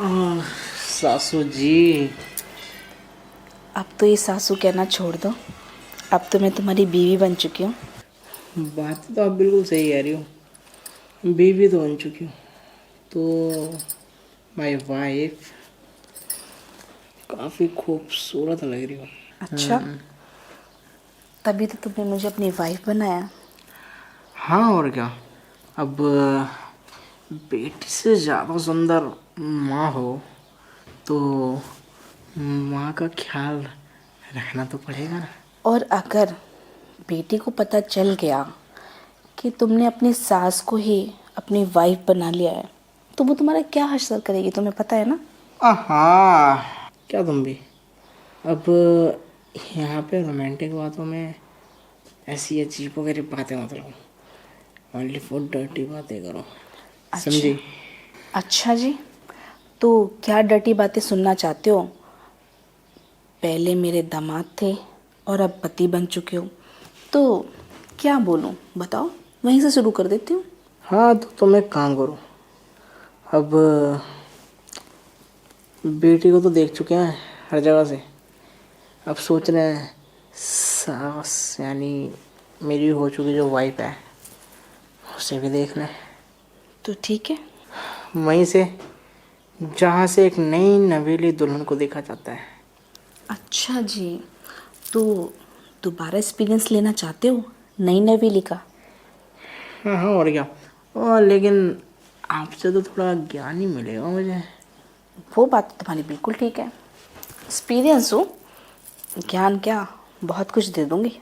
आह, सासू जी। अब तो ये सासू कहना छोड़ दो। अब तो मैं तुम्हारी बीवी बन चुकी हूँ। बात तो आप बिल्कुल सही कह रही हो, बीवी तो बन चुकी हूँ तो माय वाइफ काफ़ी खूबसूरत लग रही हो। अच्छा, तभी तो तुमने मुझे अपनी वाइफ बनाया। हाँ और क्या। अब बेटी से ज़्यादा सुंदर माँ हो तो माँ का ख्याल रखना तो पड़ेगा ना। और अगर बेटी को पता चल गया कि तुमने अपनी सास को ही अपनी वाइफ बना लिया है, तो वो तुम्हारा क्या हश्र करेगी, तुम्हें पता है ना। हाँ, क्या तुम भी अब यहाँ पे रोमांटिक बातों में ऐसी अजीब वगैरह बातें मत करो, ओनली फॉर डर्टी बातें करो, अच्छा। समझी। अच्छा जी, तो क्या डर्टी बातें सुनना चाहते हो? पहले मेरे दामाद थे और अब पति बन चुके हो, तो क्या बोलूं, बताओ, वहीं से शुरू कर देती हूँ। हाँ तो तुम एक काम करो, अब बेटी को तो देख चुके हैं हर जगह से, अब सोच रहे हैं सास यानी मेरी हो चुकी जो वाइफ है उसे भी देख लें, तो ठीक है। वहीं से जहाँ से एक नई नवेली दुल्हन को देखा जाता है। अच्छा जी, तो दोबारा एक्सपीरियंस लेना चाहते हो नई नवेली का? हाँ हाँ और क्या। और लेकिन आपसे तो थोड़ा ज्ञान ही मिलेगा मुझे। वो बात तो तुम्हारी बिल्कुल ठीक है। एक्सपीरियंस हो, ज्ञान क्या, बहुत कुछ दे दूंगी।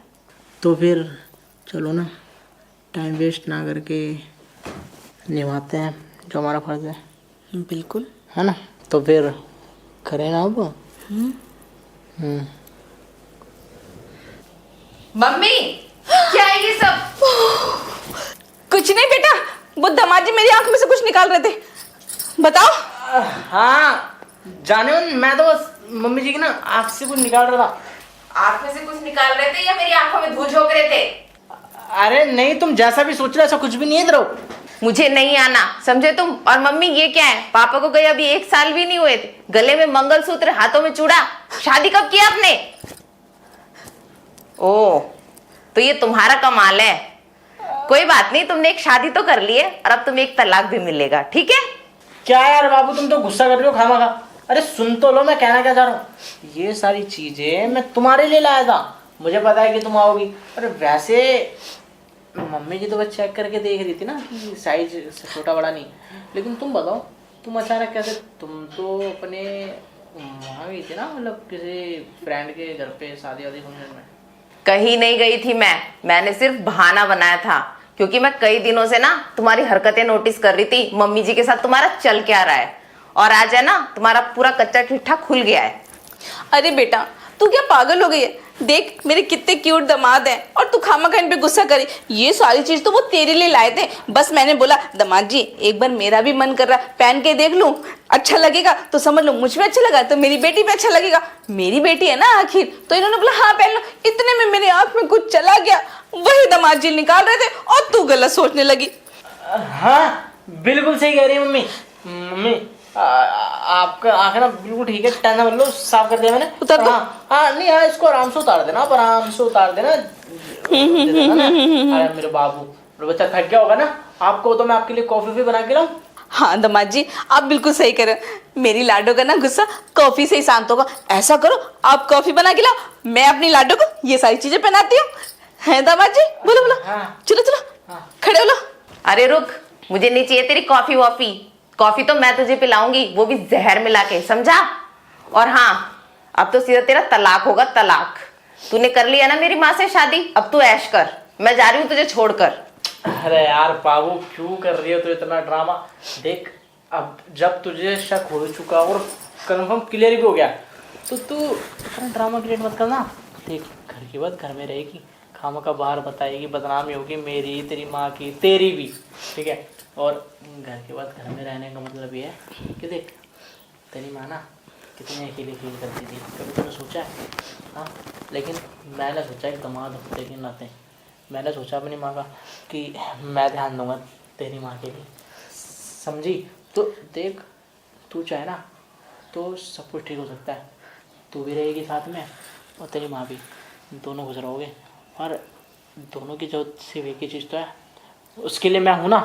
तो फिर चलो ना, टाइम वेस्ट ना करके निभाते हैं जो हमारा फर्ज बिल्कुल। है ना। तो फिर करें ना अब। हम्म। मम्मी, क्या है ये सब? कुछ नहीं बेटा, वो दामाद जी मेरी आंख में से कुछ निकाल रहे थे। बताओ। हाँ जाने मन, मैं तो बस मम्मी जी की ना आँख से कुछ निकाल रहा था। आंख में से कुछ निकाल रहे थे या मेरी आंखों में धूल झोंक रहे थे? अरे नहीं, तुम जैसा भी सोच रहे हो ऐसा कुछ भी नहीं है इधर आओ। मुझे नहीं आना, समझे तुम? और मम्मी ये क्या है? पापा को गए अभी 1 साल भी नहीं हुए थे, गले में मंगलसूत्र, हाथों में चूड़ा। शादी कब किया आपने? ओ, तो ये तुम्हारा कमाल है। कोई बात नहीं, तुमने एक शादी तो कर ली है और अब तुम्हें एक तलाक भी मिलेगा, ठीक है? क्या यार बाबू, तुम तो गुस्सा कर रहे हो खामा खा। अरे सुन तो लो मैं कहना क्या चाह रहा हूँ। ये सारी चीजें मैं तुम्हारे लिए लाया था, मुझे पता है कि तुम आओगी। अरे वैसे मम्मी जी तो बस चेक करके देख रही थी ना कि साइज छोटा बड़ा नहीं, लेकिन तुम बताओ तुम अचानक कैसे? तुम तो अपने वहाँ गई थी ना, मतलब किसी फ्रेंड के घर पे शादी वादी फंक्शन में। कहीं नहीं गई थी मैंने सिर्फ बहाना बनाया था, क्योंकि मैं कई दिनों से ना तुम्हारी हरकतें नोटिस कर रही थी, मम्मी जी के साथ तुम्हारा चल क्या रहा है। और आज है ना, तुम्हारा पूरा कच्चा ठिठा खुल गया है। अरे बेटा, तू क्या पागल हो गई है? देख मेरे कितने क्यूट दामाद हैं और तू खामखा इन पे गुस्सा करी। ये सारी चीज तो वो तेरे लिए लाए थे। बस मैंने बोला दामाद जी एक बार मेरा भी मन कर रहा है, पहन के देख लूं, अच्छा लगेगा तो समझ लो मुझ में अच्छा लगा तो मेरी बेटी पे अच्छा लगेगा। मेरी बेटी है ना आखिर, तो इन्होंने बोला हाँ पहन लो। इतने में मेरी आंख में कुछ चला गया, वही दामाद जी निकाल रहे थे और तू गलत सोचने लगी। हाँ बिल्कुल सही कह रही है मम्मी। मम्मी आपका आंखें ना बिल्कुल ठीक है, टेंशन मत लो, साफ कर दिया मैंने। उतार दो। हाँ हाँ नहीं, हाँ इसको आराम से उतार देना, आप आराम से उतार देना, दे देना ना। अरे मेरे बाबू, मेरा बच्चा थक गया होगा ना, आपको तो मैं आपके लिए कॉफी भी बना के लाऊं। हाँ दामाद जी आप बिल्कुल सही कह रहे हो। मेरी लाडो का ना गुस्सा कॉफी से ही शांत होगा। ऐसा करो आप कॉफी बना के लाओ, मैं अपनी लाडो को ये सारी चीजें पहनाती हूँ। है दामाद जी? बोलो बोलो। हाँ। चलो चलो, हाँ। खड़े हो लो। अरे रुक, मुझे नहीं चाहिए तेरी कॉफी वॉफी। कॉफी तो मैं तुझे पिलाऊंगी, वो भी जहर मिला के, समझा? और हाँ, अब तो सीधा तेरा तलाक होगा, तलाक। तूने कर लिया ना मेरी माँ से शादी, अब तू ऐश कर, मैं जा रही हूँ तुझे छोड़कर। अरे यार बाबू क्यों कर रही हो तो इतना ड्रामा? देख अब जब तुझे शक हो चुका और कंफर्म क्लियर भी हो गया तो तू इतना ड्रामा क्रिएट मत करना। देख घर की बात घर में रहेगी, खामा का बाहर बताएगी, बदनामी होगी मेरी, तेरी माँ की, तेरी भी, ठीक है। और घर की बात घर में रहने का मतलब ये है कि देख तेरी माँ ना कितनी अकेली फील करती थी, कभी तूने सोचा है? हाँ, लेकिन मैंने सोचा एक दामाद होते के नाते मैंने सोचा अपनी माँ का कि मैं ध्यान दूंगा तेरी माँ के लिए, समझी? तो देख तू चाहे ना तो सब कुछ ठीक हो सकता है। तू भी रहेगी साथ में और तेरी माँ भी, दोनों खुश रहोगे। और दोनों की जो सिर्फ एक ही चीज़ तो है, उसके लिए मैं हूँ ना।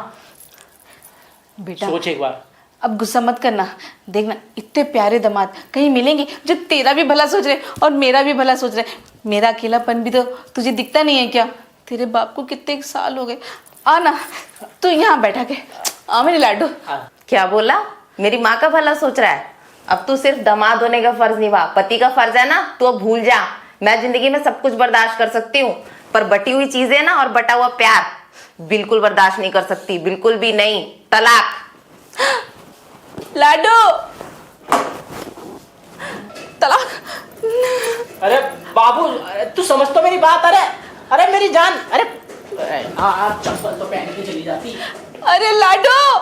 बेटा सोच एक बार। अब गुस्सा मत करना। देखना इतने प्यारे दामाद कहीं मिलेंगे जो तेरा भी भला सोच रहे और मेरा भी भला सोच रहे। मेरा अकेलापन भी तो तुझे दिखता नहीं है क्या? तेरे बाप को कितने साल हो गए। आ ना, तू यहाँ बैठा के आ मेरे लाडो। क्या बोला? मेरी माँ का भला सोच रहा है? अब तू सिर्फ दामाद होने का फर्ज निभा, पति का फर्ज है ना तो अब भूल जा। मैं जिंदगी में सब कुछ बर्दाश्त कर सकती हूँ, पर बटी हुई चीजें ना और बटा हुआ प्यार बिल्कुल बर्दाश्त नहीं कर सकती, बिल्कुल भी नहीं। तलाक। लाडो तलाक। अरे बाबू, तू समझ तो मेरी बात। अरे मेरी जान, अरे चप्पल तो पहन के चली जाती। अरे लाडो